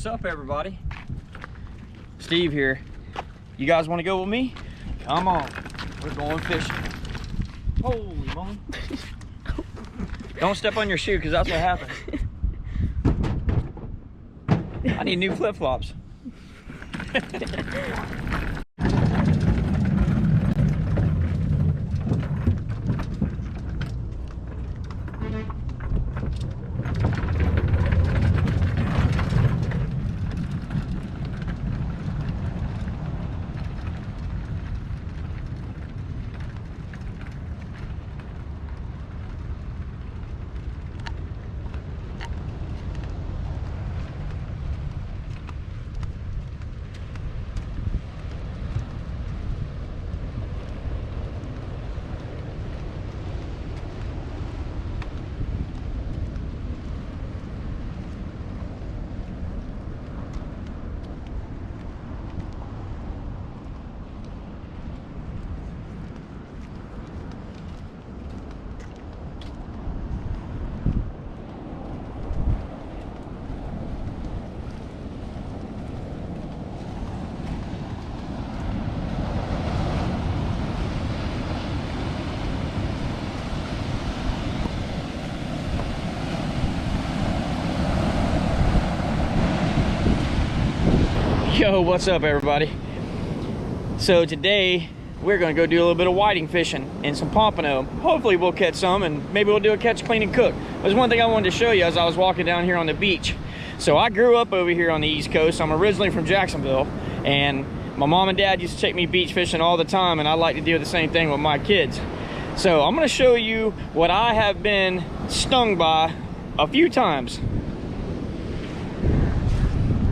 What's up, everybody? Steve here. You guys want to go with me? Come on, we're going fishing. Holy moly. Don't step on your shoe, because that's what happens. I need new flip-flops. Yo, what's up, everybody? So today we're gonna go do a little bit of whiting fishing and some pompano. Hopefully we'll catch some, and maybe we'll do a catch, clean, and cook. There's one thing I wanted to show you as I was walking down here on the beach. So I grew up over here on the East Coast. I'm originally from Jacksonville, and my mom and dad used to take me beach fishing all the time, and I like to do the same thing with my kids. So I'm gonna show you what I have been stung by a few times.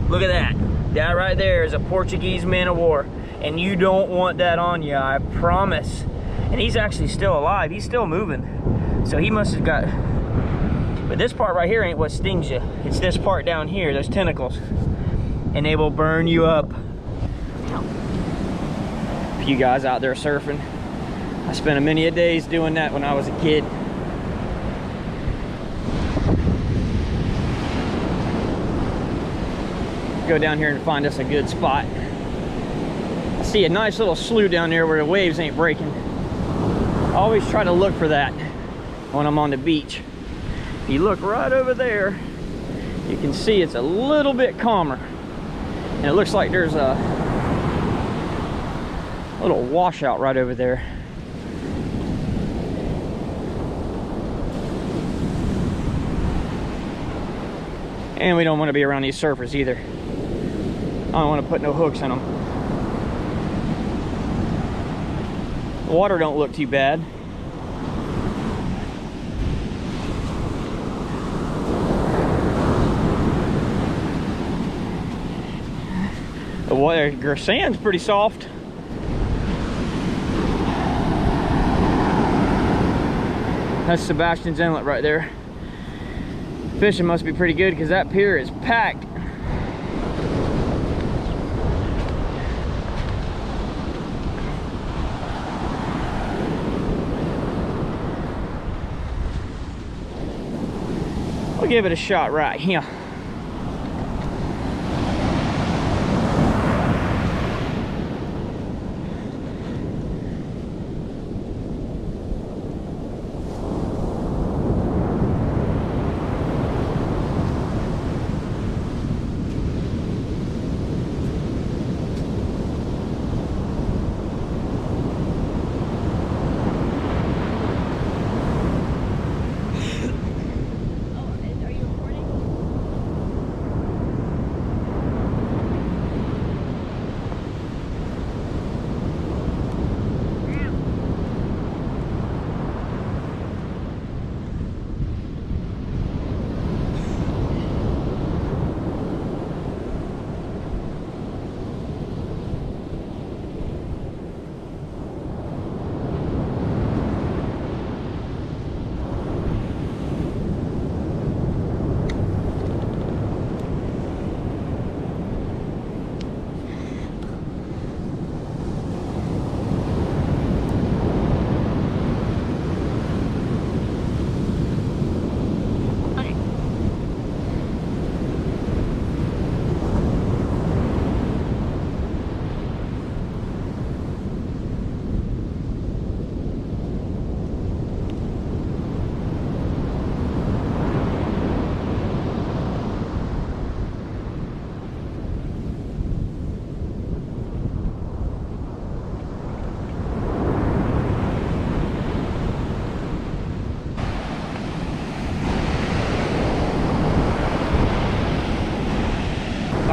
Look at that. That right there is a Portuguese man-of-war, and you don't want that on you, I promise. And he's actually still alive. He's still moving. So he must have got... But this part right here ain't what stings you. It's this part down here, those tentacles. And they will burn you up. A few guys out there surfing. I spent many a days doing that when I was a kid. Go down here and find us a good spot. I see a nice little slough down there where the waves ain't breaking. I always try to look for that when I'm on the beach. If you look right over there, you can see it's a little bit calmer. And it looks like there's a little washout right over there. And we don't want to be around these surfers either. I don't want to put no hooks in them. The water don't look too bad. The water, sand's pretty soft. That's Sebastian's Inlet right there. Fishing must be pretty good because that pier is packed. We'll give it a shot right here.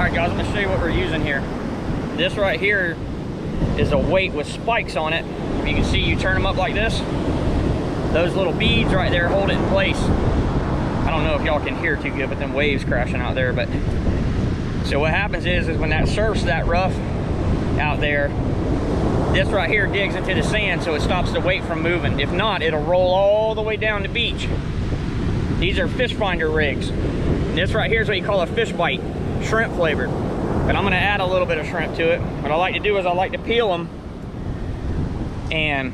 Alright guys, I'm going to show you what we're using here. This right here is a weight with spikes on it. You can see, you turn them up like this. Those little beads right there hold it in place. I don't know if y'all can hear too good, but them waves crashing out there. But so what happens is when that surf's that rough out there, this right here digs into the sand, so it stops the weight from moving. If not, it'll roll all the way down the beach. These are fish finder rigs. This right here is what you call a fish bite, shrimp flavored. But I'm gonna add a little bit of shrimp to it. What I like to do is I like to peel them and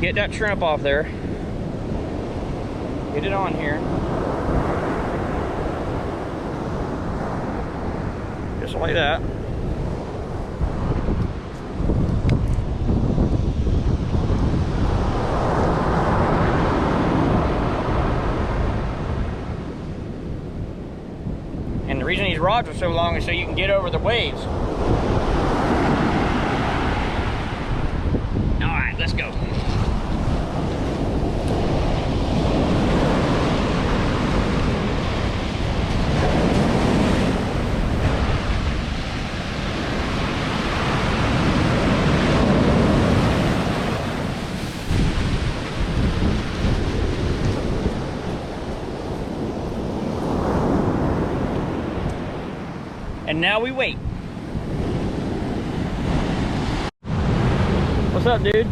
get that shrimp off there. Get it on here. Just like that. And the reason these rods are so long is so you can get over the waves. All right, let's go. And now we wait. What's up, dude?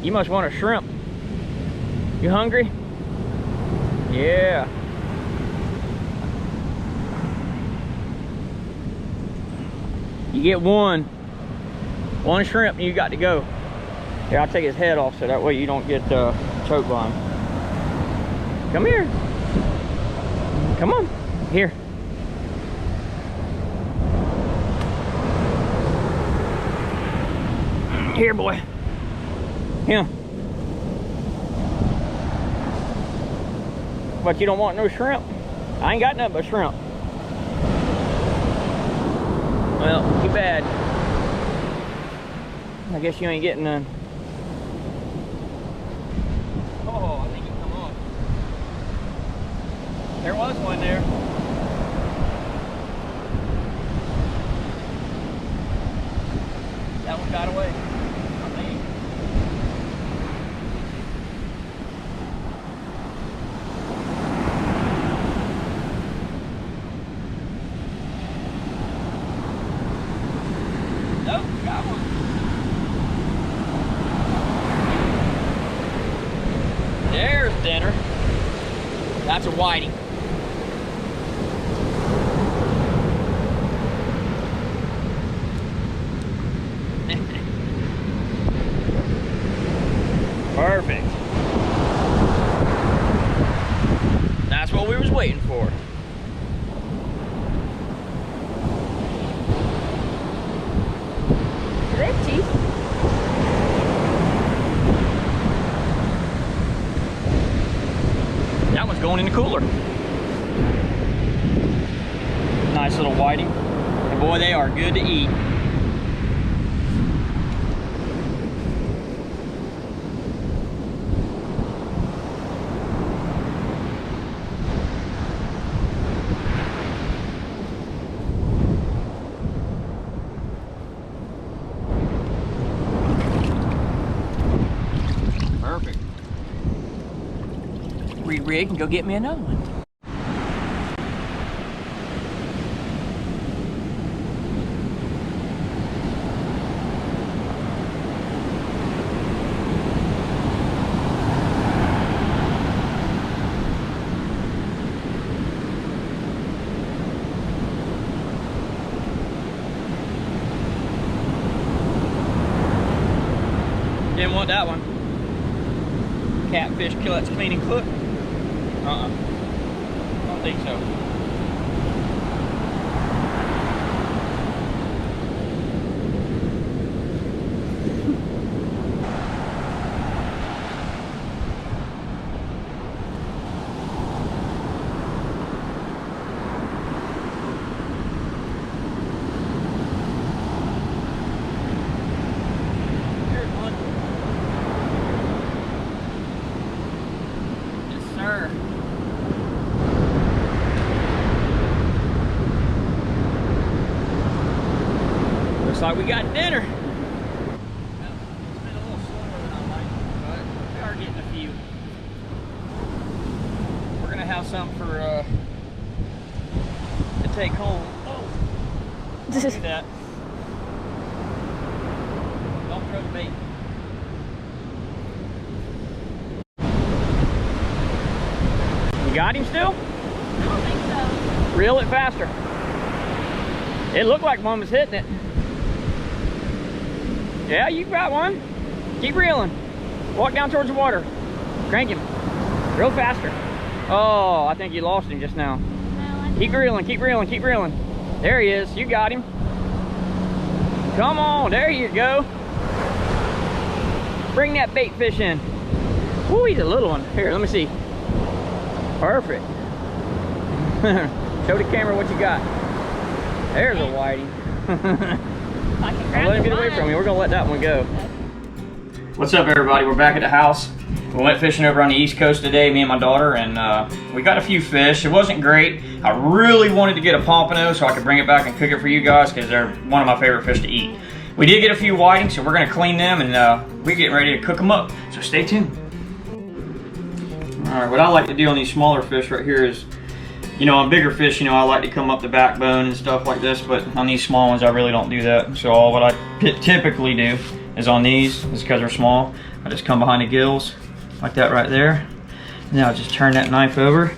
You must want a shrimp. You hungry? Yeah. You get one shrimp and you got to go. Here, I'll take his head off so that way you don't get choked by him. Come here. Come on, here. Here, boy. Him. But you don't want no shrimp? I ain't got nothing but shrimp. Well, too bad. I guess you ain't getting none. Oh, I think you come on. There was one there. That one got away, I think. Nope, got one. There's dinner. That's a whiting. Perfect. That's what we was waiting for. Do they have teeth? That one's going in the cooler. Nice little whiting. And boy, they are good to eat. Perfect. Re-rig and go get me another one. Didn't want that one. Catfish Killets Clean and Cook. I don't think so. Here's one. Yes, sir. Looks like we got dinner. Well, it's been a little slower than I like, but we are getting a few. We're gonna have some for to take home. Oh, don't do that. Don't throw the bait. You got him still? I don't think so. Reel it faster. It looked like one was hitting it. Yeah, you got one. Keep reeling. Walk down towards the water. Crank him. Reel faster. Oh, I think you lost him just now. No, Keep reeling, keep reeling, keep reeling. There he is. You got him. Come on, there you go. Bring that bait fish in. Ooh, he's a little one. Here, let me see. Perfect. Show the camera what you got. There's a whiting. I can grab Let him get away from you. We're gonna let that one go. What's up, everybody? We're back at the house. We went fishing over on the East Coast today, me and my daughter, and we got a few fish. It wasn't great. I really wanted to get a pompano so I could bring it back and cook it for you guys because they're one of my favorite fish to eat. We did get a few whiting, so we're gonna clean them and we're getting ready to cook them up. So stay tuned. All right, what I like to do on these smaller fish right here is, you know, on bigger fish, you know, I like to come up the backbone and stuff like this, but on these small ones, I really don't do that. So all what I typically do is on these, is because they're small, I just come behind the gills, like that right there. And then I'll just turn that knife over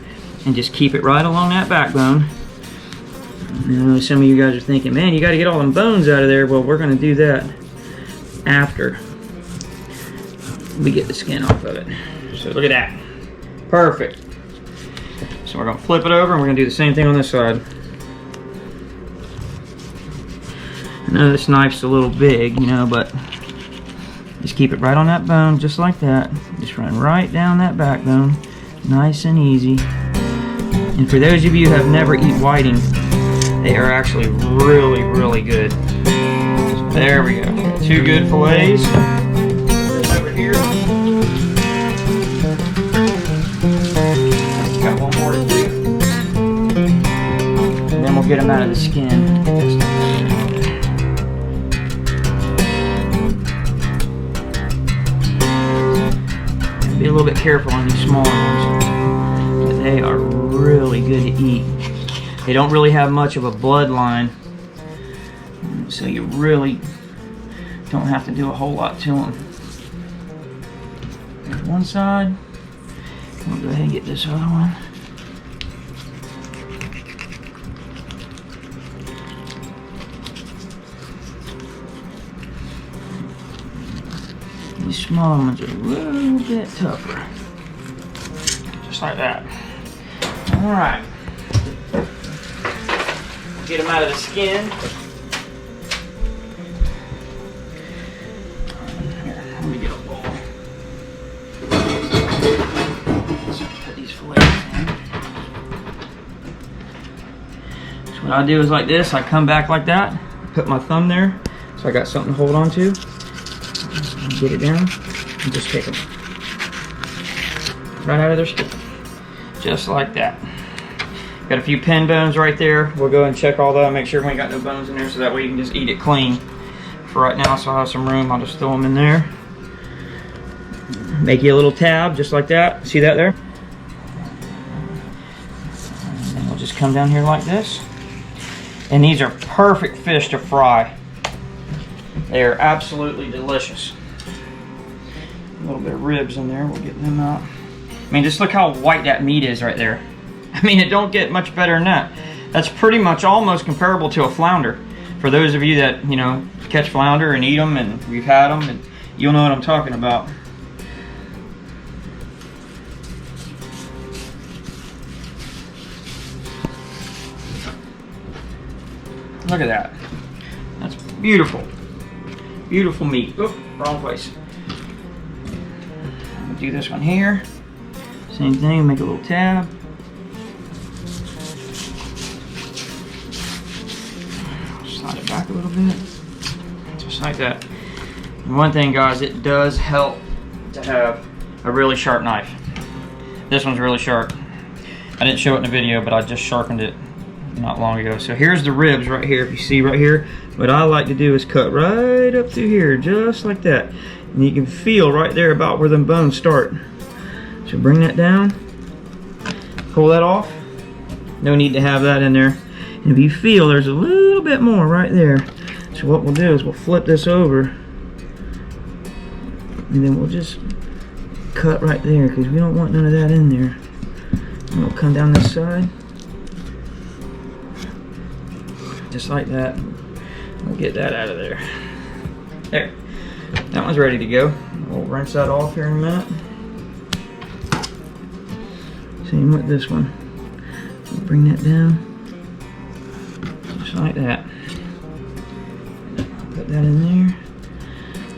and just keep it right along that backbone. I know some of you guys are thinking, man, you got to get all them bones out of there. Well, we're going to do that after we get the skin off of it. So look at that. Perfect. So we're going to flip it over and we're going to do the same thing on this side. I know this knife's a little big, you know, but just keep it right on that bone, just like that. Just run right down that backbone, nice and easy. And for those of you who have never eaten whiting, they are actually really, really good. So there we go. Two good fillets. Over here. Got one more to do. And then we'll get them out of the skin. Be a little bit careful on these smaller ones. But they are really good to eat. They don't really have much of a bloodline, so you really don't have to do a whole lot to them. There's one side. We'll go ahead and get this other one. These small ones are a little bit tougher. Just like that. All right. Get them out of the skin. Here, let me get a bowl. So put these fillets in. So what I do is like this. I come back like that. Put my thumb there, so I got something to hold on to. Get it down and just take them right out of their skin, just like that. Got a few pin bones right there. We'll go and check all that, make sure we ain't got no bones in there, so that way you can just eat it clean. For right now, so I have some room, I'll just throw them in there. Make you a little tab, just like that. See that there? And then we'll just come down here like this. And these are perfect fish to fry. They are absolutely delicious. A little bit of ribs in there, we'll get them out. I mean, just look how white that meat is right there. I mean, it don't get much better than that. That's pretty much almost comparable to a flounder. For those of you that, you know, catch flounder and eat them, and we've had them, and you'll know what I'm talking about. Look at that. That's beautiful. Beautiful meat. Oh, wrong place. I'll do this one here. Same thing, make a little tab. Slide it back a little bit. Just like that. And one thing, guys, it does help to have a really sharp knife. This one's really sharp. I didn't show it in the video, but I just sharpened it not long ago. So here's the ribs right here. If you see right here, what I like to do is cut right up through here, just like that. And you can feel right there about where them bones start. So bring that down, pull that off. No need to have that in there. And if you feel there's a little bit more right there, so what we'll do is we'll flip this over, and then we'll just cut right there, because we don't want none of that in there. And we'll come down this side, just like that. We'll get that out of there. There, that one's ready to go. We'll rinse that off here in a minute. Same with this one. We'll bring that down, just like that. Put that in there.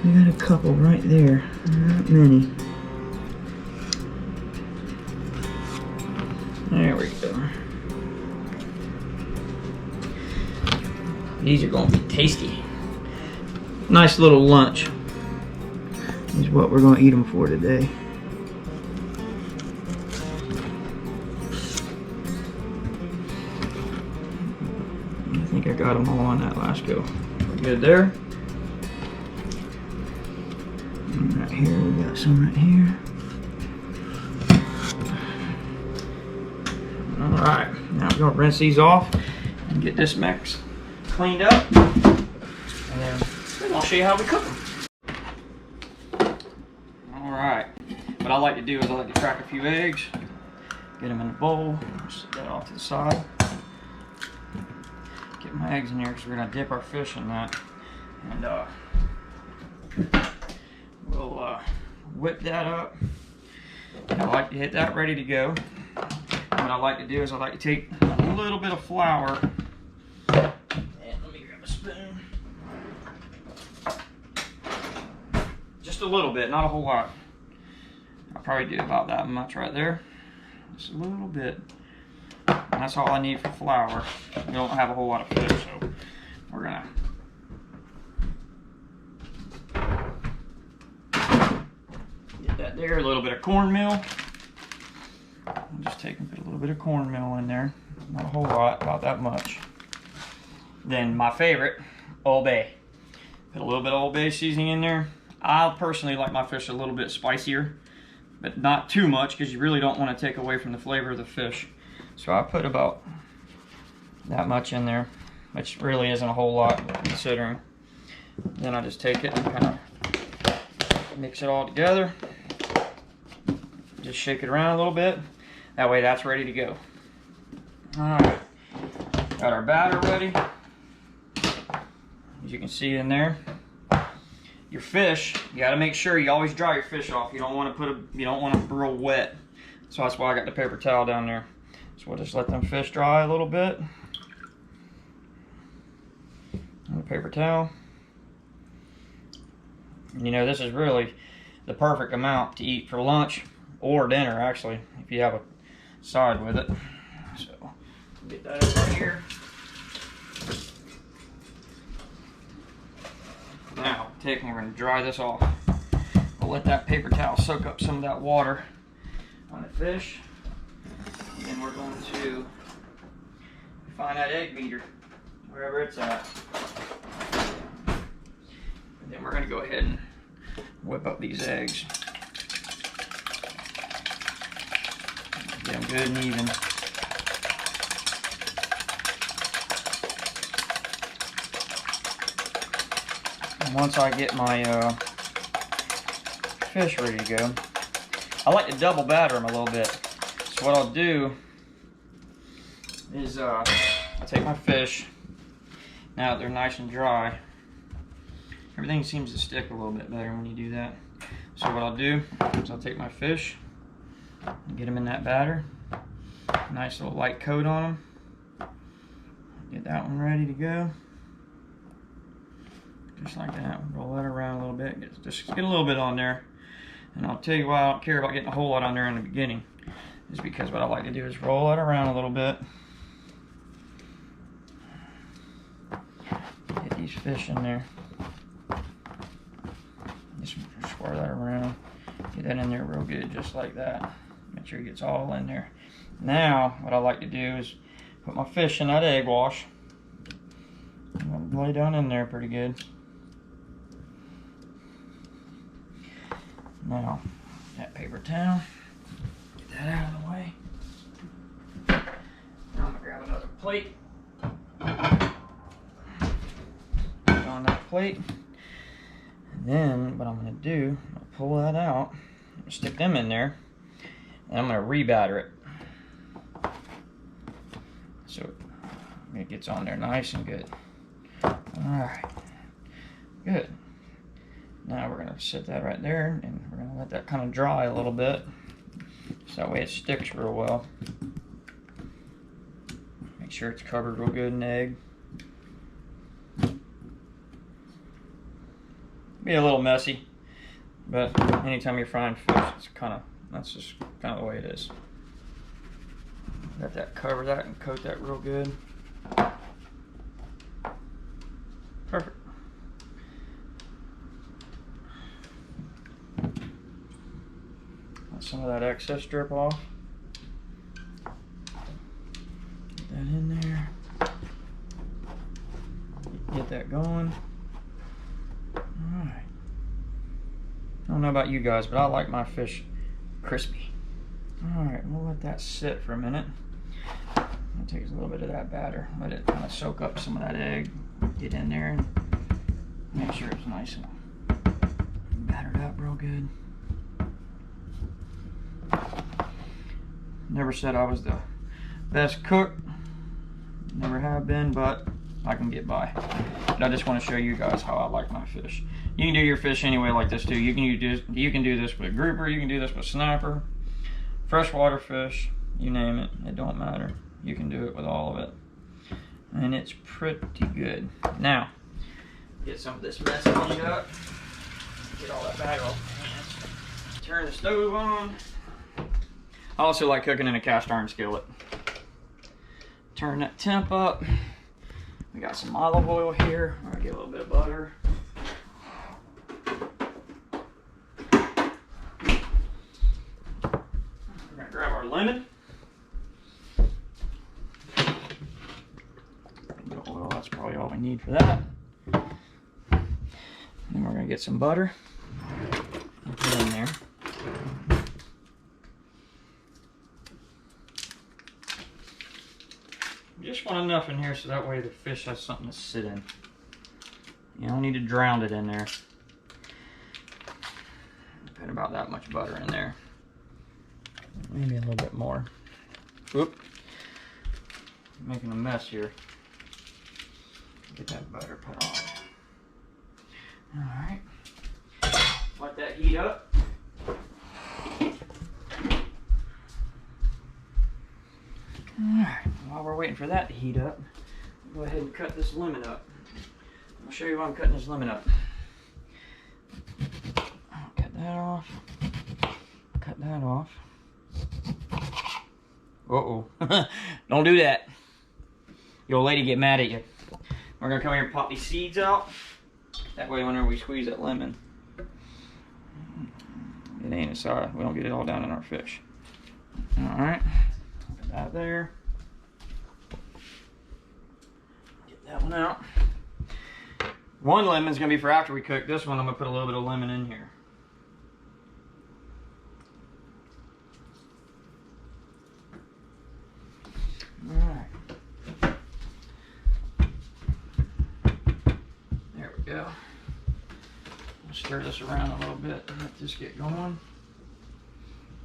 We got a couple right there, not many. There we go. These are going to be tasty. Nice little lunch is what we're going to eat them for today. I think I got them all on that last go. We're good there. And right here, we got some right here. Alright, now we're going to rinse these off and get this mix cleaned up. And then I'll show you how we cook them. Alright, what I like to do is I like to crack a few eggs, get them in a bowl, set that off to the side. Get my eggs in here because we're going to dip our fish in that. And we'll whip that up. And I like to hit that ready to go. What I like to do is I like to take a little bit of flour. And let me grab a spoon. Just a little bit, not a whole lot. I'll probably do about that much right there. Just a little bit. And that's all I need for flour. We don't have a whole lot of fish, so we're gonna get that there. A little bit of cornmeal. I'll just take and put a little bit of cornmeal in there. Not a whole lot, about that much. Then my favorite, Old Bay. Put a little bit of Old Bay seasoning in there. I personally like my fish a little bit spicier, but not too much, because you really don't want to take away from the flavor of the fish. So I put about that much in there, which really isn't a whole lot considering. Then I just take it and kind of mix it all together. Just shake it around a little bit. That way that's ready to go. Alright, got our batter ready. As you can see in there. Your fish, you got to make sure you always dry your fish off. You don't want to real wet. So that's why I got the paper towel down there. So we'll just let them fish dry a little bit. And the paper towel. And you know, this is really the perfect amount to eat for lunch or dinner, actually, if you have a side with it. So get that over here. Now, we're going to dry this off. We'll let that paper towel soak up some of that water on the fish. And then we're going to find that egg beater, wherever it's at. And then we're going to go ahead and whip up these eggs. Get them good and even. And once I get my fish ready to go, I like to double batter them a little bit. So what I'll do is I'll take my fish. Now that they're nice and dry, everything seems to stick a little bit better when you do that. So what I'll do is I'll take my fish and get them in that batter. Nice little light coat on them. Get that one ready to go. Just like that. Roll that around a little bit. Just get a little bit on there. And I'll tell you why I don't care about getting a whole lot on there in the beginning. Is because what I like to do is roll that around a little bit. Get these fish in there. Just swirl that around. Get that in there real good, just like that. Make sure it gets all in there. Now, what I like to do is Put my fish in that egg wash. I'm gonna lay down in there pretty good. Now, that paper towel, get that out of the way. Now I'm gonna grab another plate. Put on that plate. And then what I'm gonna do, I'm gonna pull that out, stick them in there, and I'm gonna rebatter it. So it gets on there nice and good. Alright, good. Now we're gonna set that right there, and we're gonna let that kind of dry a little bit, so that way it sticks real well. Make sure it's covered real good in egg. Be a little messy, but anytime you're frying fish, that's just kind of the way it is. Let that cover that and coat that real good. Perfect. Let some of that excess drip off. Get that in there. Get that going. Alright. I don't know about you guys, but I like my fish crispy. Alright, we'll let that sit for a minute. I'll take a little bit of that batter. Let it kind of soak up some of that egg. Get in there and make sure it's nice and battered up real good. Never said I was the best cook. Never have been, but I can get by. But I just want to show you guys how I like my fish. You can do your fish anyway like this too. You can do this with grouper, you can do this with snapper, freshwater fish, you name it. It don't matter. You can do it with all of it. And it's pretty good. Now, get some of this mess cleaned up. Get all that batter off my hands. Turn the stove on. I also like cooking in a cast iron skillet. Turn that temp up. We got some olive oil here. I'm gonna get a little bit of butter. We're gonna grab our lemon. Oil, that's probably all we need for that. Then we're gonna get some butter and put it in there. Just want enough in here so that way the fish has something to sit in. You don't need to drown it in there. Put about that much butter in there. Maybe a little bit more. Whoop. Making a mess here. Get that butter put on. Alright. Let that heat up. Alright, while we're waiting for that to heat up, go ahead and cut this lemon up. I'll show you why I'm cutting this lemon up. Cut that off. Cut that off. Uh-oh. Don't do that. Your old lady get mad at you. We're gonna come here and pop these seeds out. That way whenever we squeeze that lemon, it ain't as sour. We don't get it all down in our fish. Alright. Put that there. Get that one out. One lemon's gonna be for after we cook. This one I'm gonna put a little bit of lemon in here. Alright. There we go. We'll stir this around a little bit and let this get going.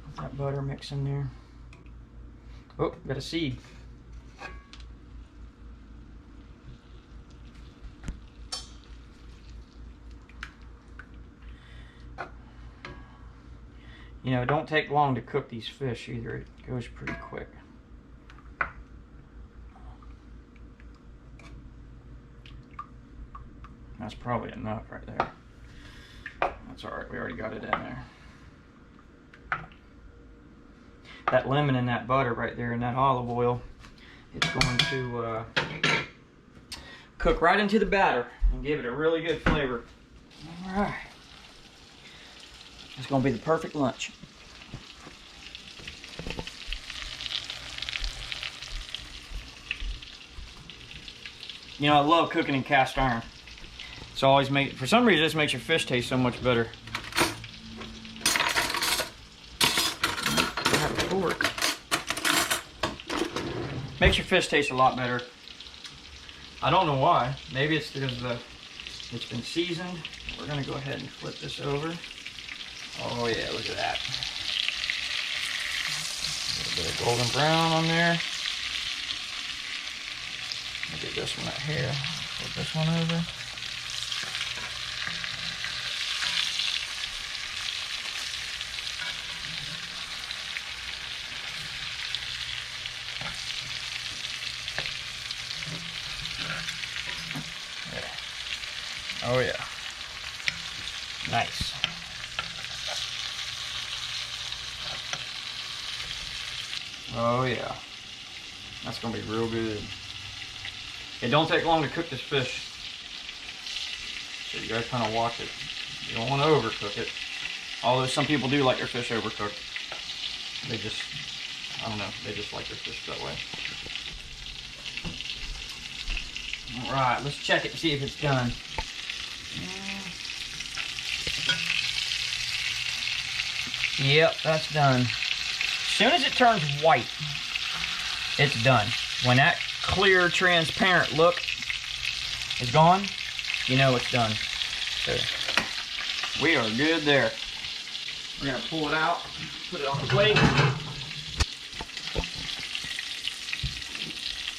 Let that butter mix in there. Oh, got a seed. You know, it don't take long to cook these fish either. It goes pretty quick. That's probably enough right there. That's all right, we already got it in there. That lemon and that butter right there and that olive oil, it's going to cook right into the batter and give it a really good flavor. All right. It's going to be the perfect lunch. You know, I love cooking in cast iron. It's always for some reason, this makes your fish taste so much better. Makes your fish taste a lot better. I don't know why. Maybe it's because it's been seasoned. We're gonna go ahead and flip this over. Oh yeah, look at that. A little bit of golden brown on there. I'll get this one right here. Flip this one over. Oh yeah. Nice. Oh yeah. That's gonna be real good. It don't take long to cook this fish. So you gotta kind of watch it. You don't want to overcook it. Although some people do like their fish overcooked. They just, I don't know, they just like their fish that way. All right, let's check it and see if it's done. Yep, that's done. As soon as it turns white, it's done. When that clear, transparent look is gone, you know it's done. So, we are good there. We're gonna pull it out, put it on the plate.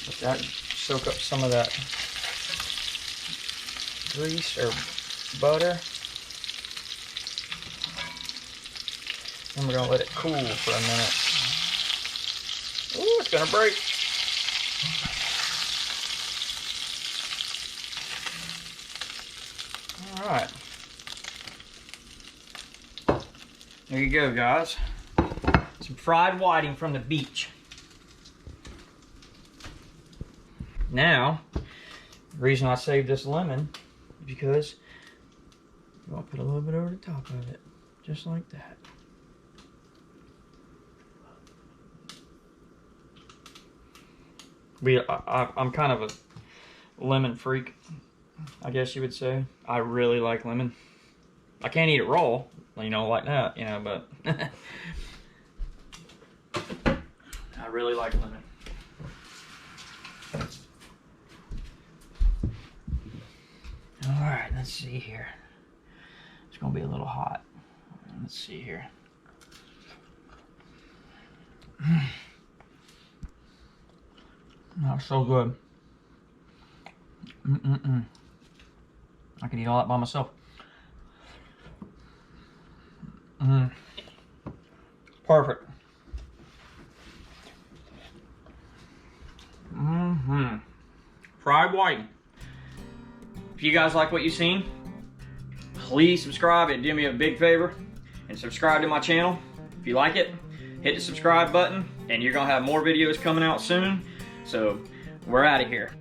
Let that soak up some of that grease or butter. And we're gonna let it cool for a minute. Ooh, it's gonna break. All right. There you go, guys. Some fried whiting from the beach. Now, the reason I saved this lemon is because I'll put a little bit over the top of it, just like that. I'm kind of a lemon freak, I guess you would say. I really like lemon. I can't eat it raw, you know, like that, you know, but I really like lemon. All right, let's see here. It's gonna be a little hot. Let's see here. That's so good. I could eat all that by myself. Perfect. Fried whiting. If you guys like what you've seen, please subscribe. It'd do me a big favor. And subscribe to my channel. If you like it, hit the subscribe button and you're gonna have more videos coming out soon. So we're out of here.